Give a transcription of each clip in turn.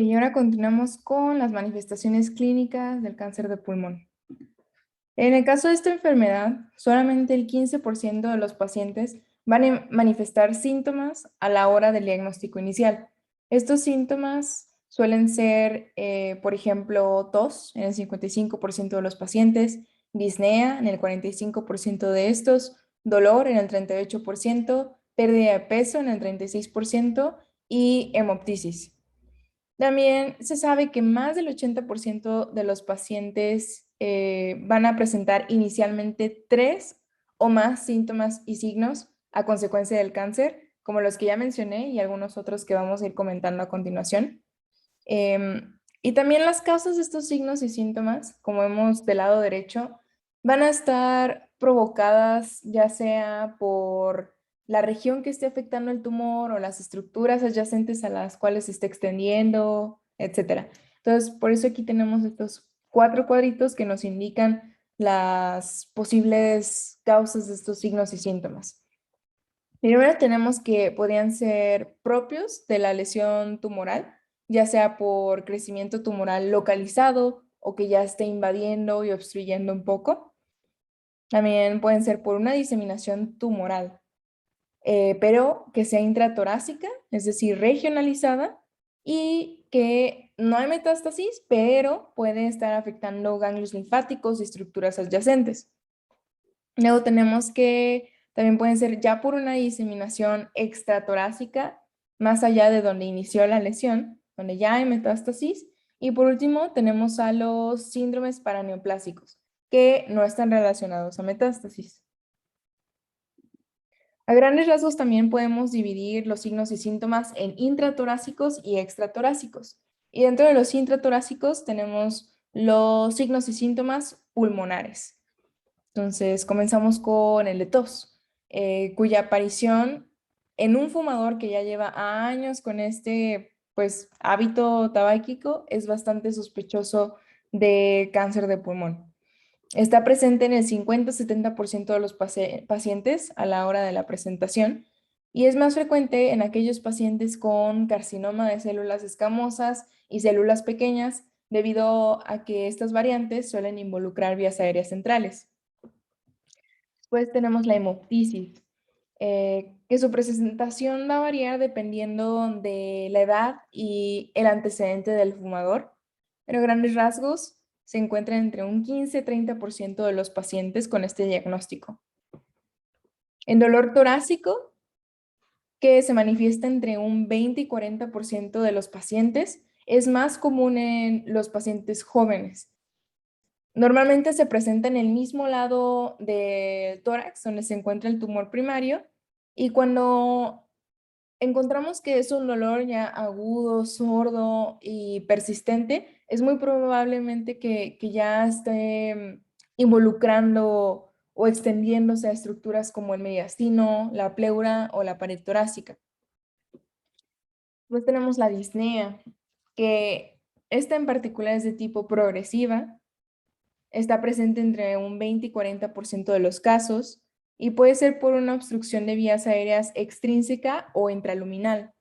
Y ahora continuamos con las manifestaciones clínicas del cáncer de pulmón. En el caso de esta enfermedad, solamente el 15% de los pacientes van a manifestar síntomas a la hora del diagnóstico inicial. Estos síntomas suelen ser, por ejemplo, tos en el 55% de los pacientes, disnea en el 45% de estos, dolor en el 38%, pérdida de peso en el 36% y hemoptisis. También se sabe que más del 80% de los pacientes van a presentar inicialmente 3 o más síntomas y signos a consecuencia del cáncer, como los que ya mencioné y algunos otros que vamos a ir comentando a continuación. Y también las causas de estos signos y síntomas, como vemos del lado derecho, van a estar provocadas ya sea por la región que esté afectando el tumor o las estructuras adyacentes a las cuales se está extendiendo, etcétera. Entonces, por eso aquí tenemos estos 4 cuadritos que nos indican las posibles causas de estos signos y síntomas. Primero tenemos que podrían ser propios de la lesión tumoral, ya sea por crecimiento tumoral localizado o que ya esté invadiendo y obstruyendo un poco. También pueden ser por una diseminación tumoral, pero que sea intratorácica, es decir, regionalizada, y que no hay metástasis, pero puede estar afectando ganglios linfáticos y estructuras adyacentes. Luego tenemos que también pueden ser ya por una diseminación extratorácica, más allá de donde inició la lesión, donde ya hay metástasis. Y por último, tenemos a los síndromes paraneoplásicos, que no están relacionados a metástasis. A grandes rasgos también podemos dividir los signos y síntomas en intratorácicos y extratorácicos. Y dentro de los intratorácicos tenemos los signos y síntomas pulmonares. Entonces, comenzamos con el de tos, cuya aparición en un fumador que ya lleva años con este, pues, hábito tabáquico es bastante sospechoso de cáncer de pulmón. Está presente en el 50-70% de los pacientes a la hora de la presentación y es más frecuente en aquellos pacientes con carcinoma de células escamosas y células pequeñas debido a que estas variantes suelen involucrar vías aéreas centrales. Después tenemos la hemoptisis, que su presentación va a variar dependiendo de la edad y el antecedente del fumador, pero a grandes rasgos se encuentra entre un 15-30% de los pacientes con este diagnóstico. En dolor torácico, que se manifiesta entre un 20 y 40% de los pacientes, es más común en los pacientes jóvenes. Normalmente se presenta en el mismo lado del tórax, donde se encuentra el tumor primario, y cuando encontramos que es un dolor ya agudo, sordo y persistente, es muy probablemente que ya esté involucrando o extendiéndose a estructuras como el mediastino, la pleura o la pared torácica. Después tenemos la disnea, que esta en particular es de tipo progresiva. Está presente entre un 20 y 40% de los casos y puede ser por una obstrucción de vías aéreas extrínseca o intraluminal.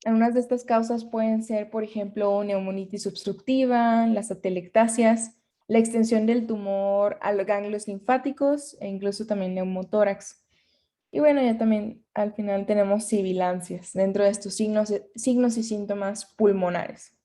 Algunas de estas causas pueden ser, por ejemplo, neumonitis obstructiva, las atelectasias, la extensión del tumor a los ganglios linfáticos e incluso también neumotórax. Y bueno, ya también al final tenemos sibilancias dentro de estos signos y síntomas pulmonares.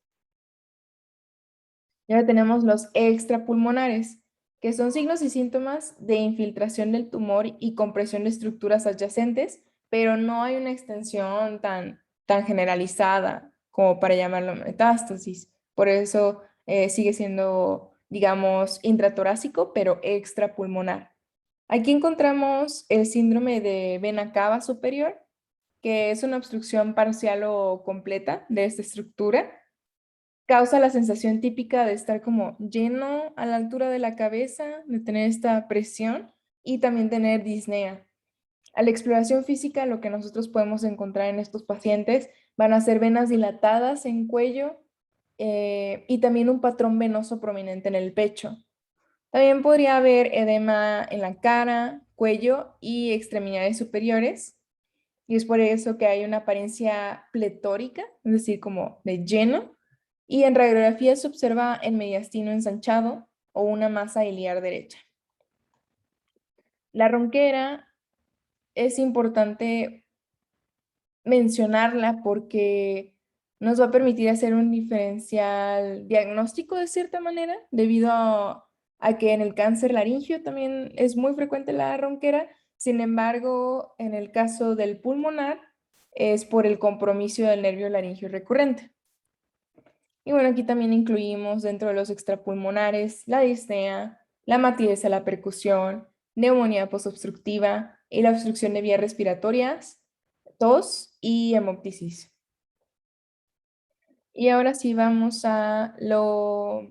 Y ahora tenemos los extrapulmonares, que son signos y síntomas de infiltración del tumor y compresión de estructuras adyacentes, pero no hay una extensión tan generalizada como para llamarlo metástasis. Por eso sigue siendo, digamos, intratorácico, pero extrapulmonar. Aquí encontramos el síndrome de vena cava superior, que es una obstrucción parcial o completa de esta estructura. Causa la sensación típica de estar como lleno a la altura de la cabeza, de tener esta presión y también tener disnea. A la exploración física, lo que nosotros podemos encontrar en estos pacientes van a ser venas dilatadas en cuello y también un patrón venoso prominente en el pecho. También podría haber edema en la cara, cuello y extremidades superiores. y es por eso que hay una apariencia pletórica, es decir, como de lleno, y en radiografía se observa el mediastino ensanchado o una masa iliar derecha. La ronquera es importante mencionarla porque nos va a permitir hacer un diferencial diagnóstico de cierta manera, debido a que en el cáncer laringio también es muy frecuente la ronquera. Sin embargo, en el caso del pulmonar es por el compromiso del nervio laringio recurrente. Y bueno, aquí también incluimos dentro de los extrapulmonares la disnea, la matidez a la percusión, neumonía posobstructiva y la obstrucción de vías respiratorias, tos y hemoptisis. Y ahora sí vamos a lo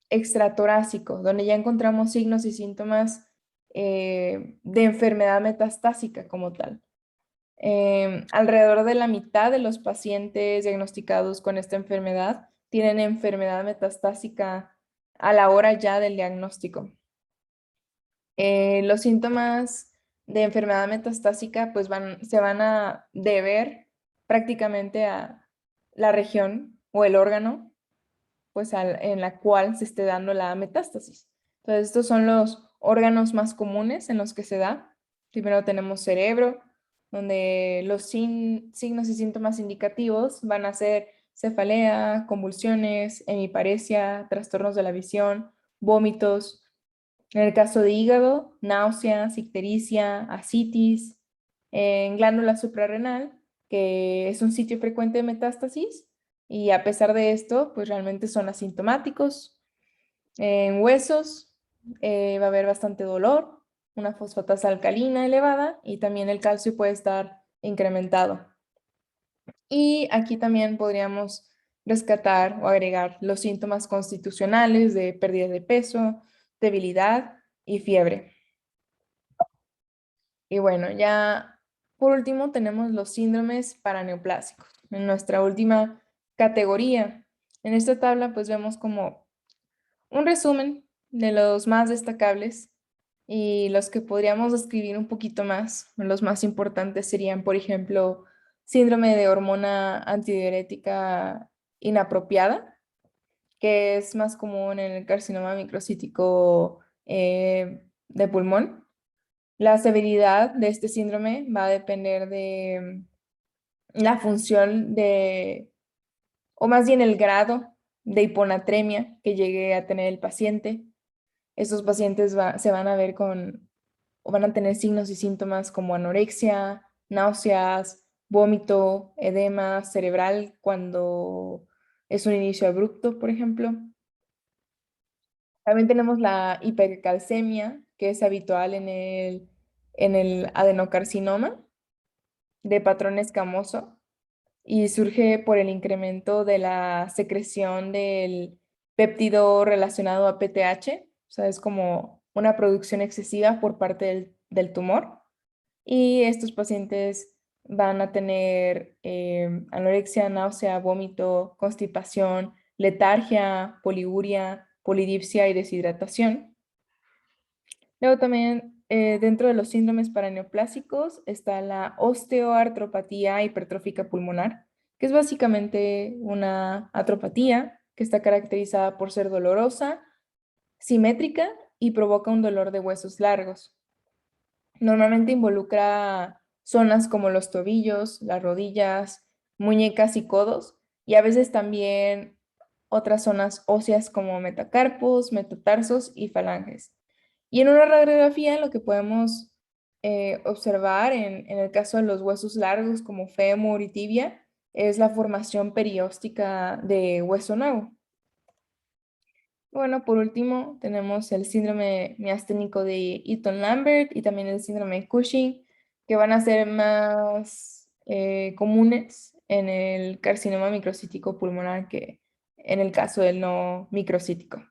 extratorácico, donde ya encontramos signos y síntomas de enfermedad metastásica como tal. Alrededor de la mitad de los pacientes diagnosticados con esta enfermedad tienen enfermedad metastásica a la hora ya del diagnóstico. Los síntomas de enfermedad metastásica pues se van a deber prácticamente a la región o el órgano pues en la cual se esté dando la metástasis. Entonces estos son los órganos más comunes en los que se da. Primero tenemos cerebro, donde los signos y síntomas indicativos van a ser cefalea, convulsiones, hemiparesia, trastornos de la visión, vómitos. En el caso de hígado, náuseas, ictericia, ascitis. En glándula suprarrenal, que es un sitio frecuente de metástasis, y a pesar de esto, pues realmente son asintomáticos. En huesos va a haber bastante dolor, una fosfatasa alcalina elevada y también el calcio puede estar incrementado. Y aquí también podríamos rescatar o agregar los síntomas constitucionales de pérdida de peso, debilidad y fiebre. Y bueno, ya por último tenemos los síndromes paraneoplásicos. En nuestra última categoría, en esta tabla pues vemos como un resumen de los más destacables y los que podríamos describir un poquito más. Los más importantes serían, por ejemplo, síndrome de hormona antidiurética inapropiada, que es más común en el carcinoma microcítico de pulmón. La severidad de este síndrome va a depender de la función de, o más bien el grado de hiponatremia que llegue a tener el paciente. Estos pacientes se van a ver con, o van a tener signos y síntomas como anorexia, náuseas, vómito, edema cerebral cuando es un inicio abrupto, por ejemplo. También tenemos la hipercalcemia, que es habitual en el adenocarcinoma de patrón escamoso y surge por el incremento de la secreción del péptido relacionado a PTH, o sea, es como una producción excesiva por parte del tumor. Y estos pacientes van a tener anorexia, náusea, vómito, constipación, letargia, poliuria, polidipsia y deshidratación. Luego también dentro de los síndromes paraneoplásicos está la osteoartropatía hipertrófica pulmonar, que es básicamente una atropatía que está caracterizada por ser dolorosa, simétrica y provoca un dolor de huesos largos. Normalmente involucra zonas como los tobillos, las rodillas, muñecas y codos, y a veces también otras zonas óseas como metacarpos, metatarsos y falanges. Y en una radiografía lo que podemos observar en el caso de los huesos largos como fémur y tibia es la formación perióstica de hueso nuevo. Bueno, por último tenemos el síndrome miasténico de Eaton-Lambert y también el síndrome de Cushing, que van a ser más comunes en el carcinoma microcítico pulmonar que en el caso del no microcítico.